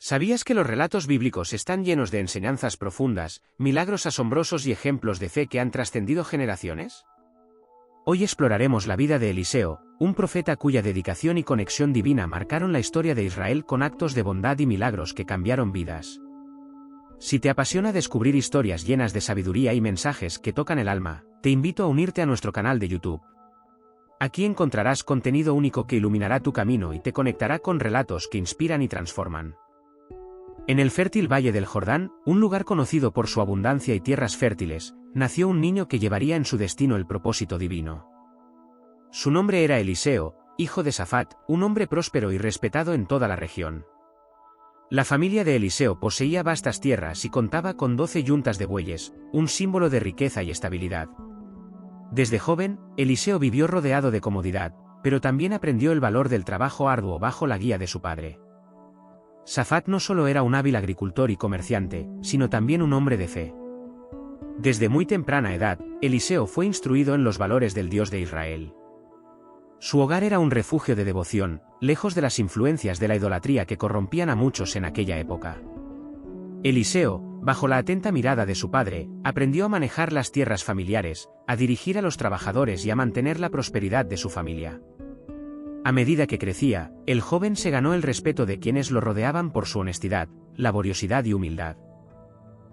¿Sabías que los relatos bíblicos están llenos de enseñanzas profundas, milagros asombrosos y ejemplos de fe que han trascendido generaciones? Hoy exploraremos la vida de Eliseo, un profeta cuya dedicación y conexión divina marcaron la historia de Israel con actos de bondad y milagros que cambiaron vidas. Si te apasiona descubrir historias llenas de sabiduría y mensajes que tocan el alma, te invito a unirte a nuestro canal de YouTube. Aquí encontrarás contenido único que iluminará tu camino y te conectará con relatos que inspiran y transforman. En el fértil Valle del Jordán, un lugar conocido por su abundancia y tierras fértiles, nació un niño que llevaría en su destino el propósito divino. Su nombre era Eliseo, hijo de Safat, un hombre próspero y respetado en toda la región. La familia de Eliseo poseía vastas tierras y contaba con 12 yuntas de bueyes, un símbolo de riqueza y estabilidad. Desde joven, Eliseo vivió rodeado de comodidad, pero también aprendió el valor del trabajo arduo bajo la guía de su padre. Safat no solo era un hábil agricultor y comerciante, sino también un hombre de fe. Desde muy temprana edad, Eliseo fue instruido en los valores del Dios de Israel. Su hogar era un refugio de devoción, lejos de las influencias de la idolatría que corrompían a muchos en aquella época. Eliseo, bajo la atenta mirada de su padre, aprendió a manejar las tierras familiares, a dirigir a los trabajadores y a mantener la prosperidad de su familia. A medida que crecía, el joven se ganó el respeto de quienes lo rodeaban por su honestidad, laboriosidad y humildad.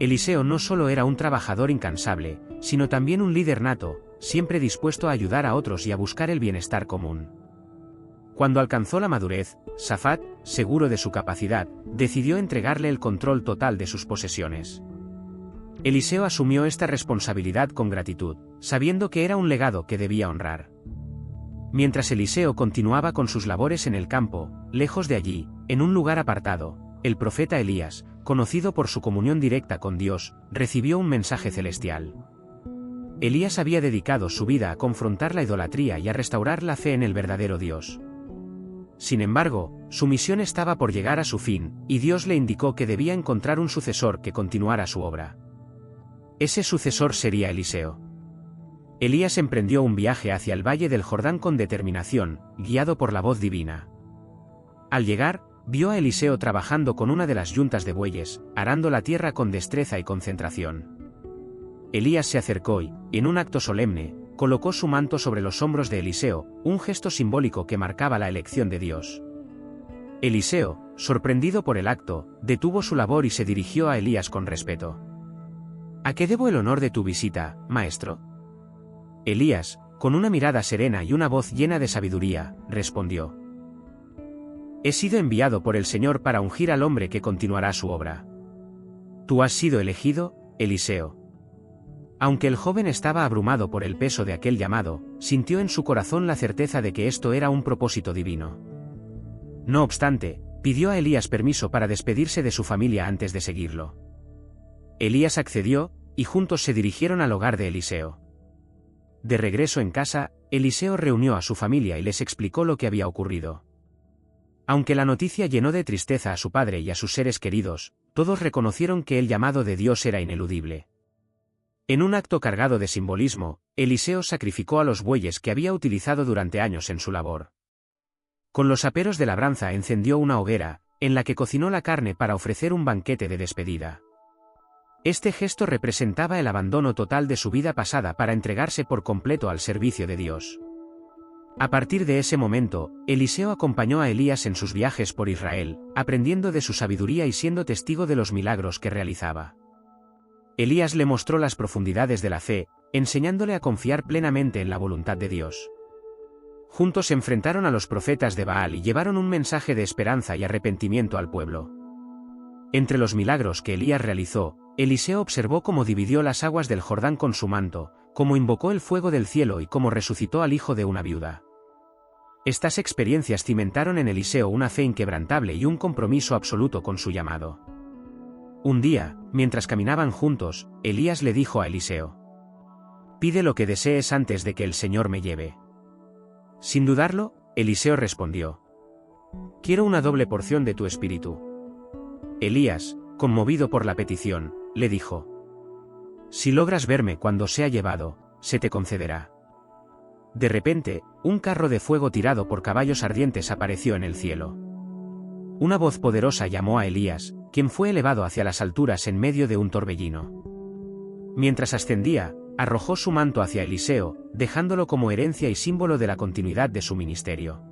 Eliseo no solo era un trabajador incansable, sino también un líder nato, siempre dispuesto a ayudar a otros y a buscar el bienestar común. Cuando alcanzó la madurez, Safat, seguro de su capacidad, decidió entregarle el control total de sus posesiones. Eliseo asumió esta responsabilidad con gratitud, sabiendo que era un legado que debía honrar. Mientras Eliseo continuaba con sus labores en el campo, lejos de allí, en un lugar apartado, el profeta Elías, conocido por su comunión directa con Dios, recibió un mensaje celestial. Elías había dedicado su vida a confrontar la idolatría y a restaurar la fe en el verdadero Dios. Sin embargo, su misión estaba por llegar a su fin, y Dios le indicó que debía encontrar un sucesor que continuara su obra. Ese sucesor sería Eliseo. Elías emprendió un viaje hacia el Valle del Jordán con determinación, guiado por la voz divina. Al llegar, vio a Eliseo trabajando con una de las yuntas de bueyes, arando la tierra con destreza y concentración. Elías se acercó y, en un acto solemne, colocó su manto sobre los hombros de Eliseo, un gesto simbólico que marcaba la elección de Dios. Eliseo, sorprendido por el acto, detuvo su labor y se dirigió a Elías con respeto. ¿A qué debo el honor de tu visita, maestro? Elías, con una mirada serena y una voz llena de sabiduría, respondió: He sido enviado por el Señor para ungir al hombre que continuará su obra. Tú has sido elegido, Eliseo. Aunque el joven estaba abrumado por el peso de aquel llamado, sintió en su corazón la certeza de que esto era un propósito divino. No obstante, pidió a Elías permiso para despedirse de su familia antes de seguirlo. Elías accedió, y juntos se dirigieron al hogar de Eliseo. De regreso en casa, Eliseo reunió a su familia y les explicó lo que había ocurrido. Aunque la noticia llenó de tristeza a su padre y a sus seres queridos, todos reconocieron que el llamado de Dios era ineludible. En un acto cargado de simbolismo, Eliseo sacrificó a los bueyes que había utilizado durante años en su labor. Con los aperos de labranza encendió una hoguera, en la que cocinó la carne para ofrecer un banquete de despedida. Este gesto representaba el abandono total de su vida pasada para entregarse por completo al servicio de Dios. A partir de ese momento, Eliseo acompañó a Elías en sus viajes por Israel, aprendiendo de su sabiduría y siendo testigo de los milagros que realizaba. Elías le mostró las profundidades de la fe, enseñándole a confiar plenamente en la voluntad de Dios. Juntos se enfrentaron a los profetas de Baal y llevaron un mensaje de esperanza y arrepentimiento al pueblo. Entre los milagros que Elías realizó, Eliseo observó cómo dividió las aguas del Jordán con su manto, cómo invocó el fuego del cielo y cómo resucitó al hijo de una viuda. Estas experiencias cimentaron en Eliseo una fe inquebrantable y un compromiso absoluto con su llamado. Un día, mientras caminaban juntos, Elías le dijo a Eliseo: Pide lo que desees antes de que el Señor me lleve. Sin dudarlo, Eliseo respondió: Quiero una doble porción de tu espíritu. Elías, conmovido por la petición, le dijo: Si logras verme cuando sea llevado, se te concederá. De repente, un carro de fuego tirado por caballos ardientes apareció en el cielo. una voz poderosa llamó a Elías, quien fue elevado hacia las alturas en medio de un torbellino. Mientras ascendía, arrojó su manto hacia Eliseo, dejándolo como herencia y símbolo de la continuidad de su ministerio.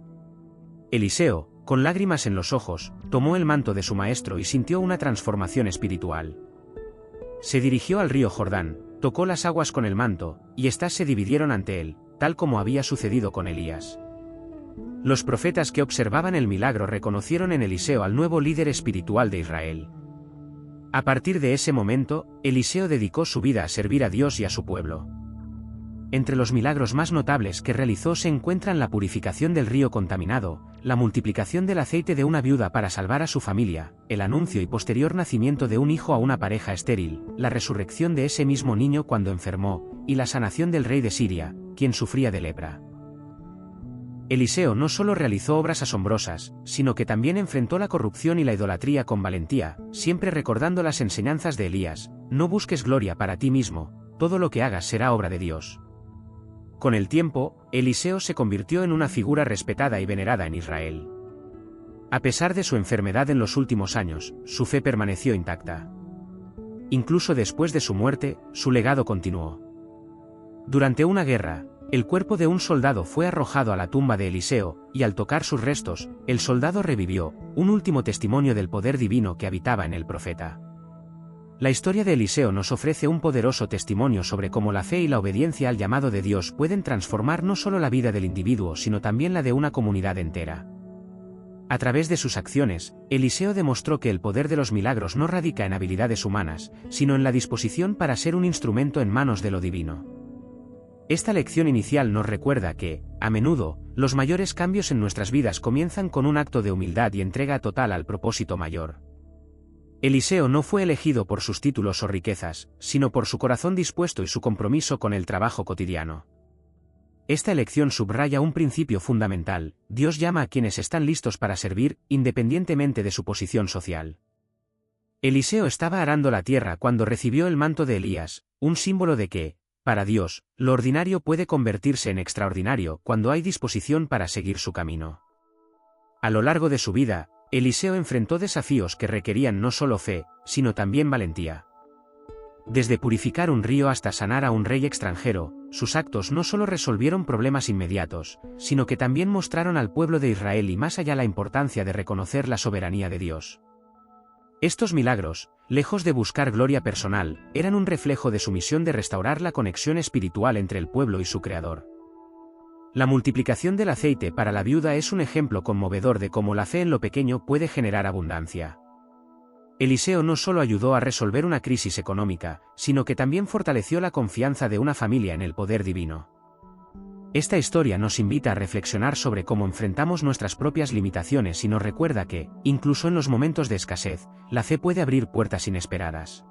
Eliseo, con lágrimas en los ojos, tomó el manto de su maestro y sintió una transformación espiritual. Se dirigió al río Jordán, tocó las aguas con el manto, y éstas se dividieron ante él, tal como había sucedido con Elías. Los profetas que observaban el milagro reconocieron en Eliseo al nuevo líder espiritual de Israel. A partir de ese momento, Eliseo dedicó su vida a servir a Dios y a su pueblo. Entre los milagros más notables que realizó se encuentran la purificación del río contaminado, la multiplicación del aceite de una viuda para salvar a su familia, el anuncio y posterior nacimiento de un hijo a una pareja estéril, la resurrección de ese mismo niño cuando enfermó, y la sanación del rey de Siria, quien sufría de lepra. Eliseo no solo realizó obras asombrosas, sino que también enfrentó la corrupción y la idolatría con valentía, siempre recordando las enseñanzas de Elías: no busques gloria para ti mismo, todo lo que hagas será obra de Dios. Con el tiempo, Eliseo se convirtió en una figura respetada y venerada en Israel. A pesar de su enfermedad en los últimos años, su fe permaneció intacta. Incluso después de su muerte, su legado continuó. Durante una guerra, el cuerpo de un soldado fue arrojado a la tumba de Eliseo, y al tocar sus restos, el soldado revivió, un último testimonio del poder divino que habitaba en el profeta. La historia de Eliseo nos ofrece un poderoso testimonio sobre cómo la fe y la obediencia al llamado de Dios pueden transformar no solo la vida del individuo sino también la de una comunidad entera. A través de sus acciones, Eliseo demostró que el poder de los milagros no radica en habilidades humanas, sino en la disposición para ser un instrumento en manos de lo divino. Esta lección inicial nos recuerda que, a menudo, los mayores cambios en nuestras vidas comienzan con un acto de humildad y entrega total al propósito mayor. Eliseo no fue elegido por sus títulos o riquezas, sino por su corazón dispuesto y su compromiso con el trabajo cotidiano. Esta elección subraya un principio fundamental: Dios llama a quienes están listos para servir, independientemente de su posición social. Eliseo estaba arando la tierra cuando recibió el manto de Elías, un símbolo de que, para Dios, lo ordinario puede convertirse en extraordinario cuando hay disposición para seguir su camino. A lo largo de su vida, Eliseo enfrentó desafíos que requerían no solo fe, sino también valentía. Desde purificar un río hasta sanar a un rey extranjero, sus actos no solo resolvieron problemas inmediatos, sino que también mostraron al pueblo de Israel y más allá la importancia de reconocer la soberanía de Dios. Estos milagros, lejos de buscar gloria personal, eran un reflejo de su misión de restaurar la conexión espiritual entre el pueblo y su Creador. La multiplicación del aceite para la viuda es un ejemplo conmovedor de cómo la fe en lo pequeño puede generar abundancia. Eliseo no solo ayudó a resolver una crisis económica, sino que también fortaleció la confianza de una familia en el poder divino. Esta historia nos invita a reflexionar sobre cómo enfrentamos nuestras propias limitaciones y nos recuerda que, incluso en los momentos de escasez, la fe puede abrir puertas inesperadas.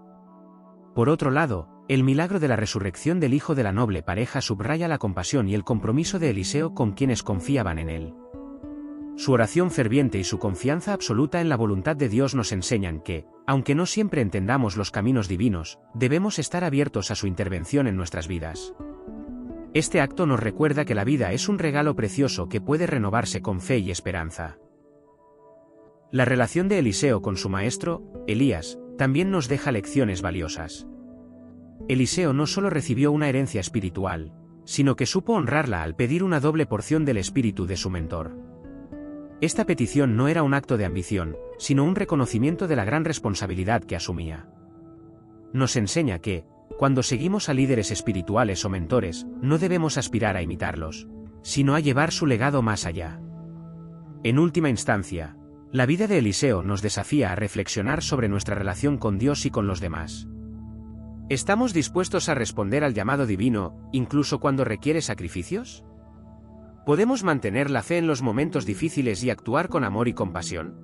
Por otro lado, el milagro de la resurrección del hijo de la noble pareja subraya la compasión y el compromiso de Eliseo con quienes confiaban en él. Su oración ferviente y su confianza absoluta en la voluntad de Dios nos enseñan que, aunque no siempre entendamos los caminos divinos, debemos estar abiertos a su intervención en nuestras vidas. Este acto nos recuerda que la vida es un regalo precioso que puede renovarse con fe y esperanza. La relación de Eliseo con su maestro, Elías, también nos deja lecciones valiosas. Eliseo no solo recibió una herencia espiritual, sino que supo honrarla al pedir una doble porción del espíritu de su mentor. Esta petición no era un acto de ambición, sino un reconocimiento de la gran responsabilidad que asumía. Nos enseña que, cuando seguimos a líderes espirituales o mentores, no debemos aspirar a imitarlos, sino a llevar su legado más allá. En última instancia, la vida de Eliseo nos desafía a reflexionar sobre nuestra relación con Dios y con los demás. ¿Estamos dispuestos a responder al llamado divino, incluso cuando requiere sacrificios? ¿Podemos mantener la fe en los momentos difíciles y actuar con amor y compasión?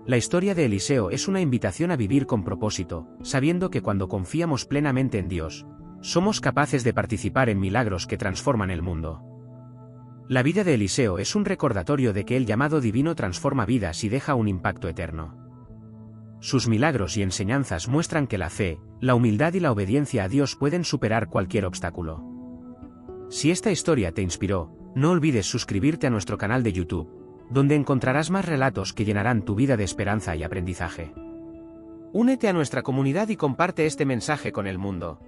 La historia de Eliseo es una invitación a vivir con propósito, sabiendo que cuando confiamos plenamente en Dios, somos capaces de participar en milagros que transforman el mundo. La vida de Eliseo es un recordatorio de que el llamado divino transforma vidas y deja un impacto eterno. Sus milagros y enseñanzas muestran que la fe, la humildad y la obediencia a Dios pueden superar cualquier obstáculo. Si esta historia te inspiró, no olvides suscribirte a nuestro canal de YouTube, donde encontrarás más relatos que llenarán tu vida de esperanza y aprendizaje. Únete a nuestra comunidad y comparte este mensaje con el mundo.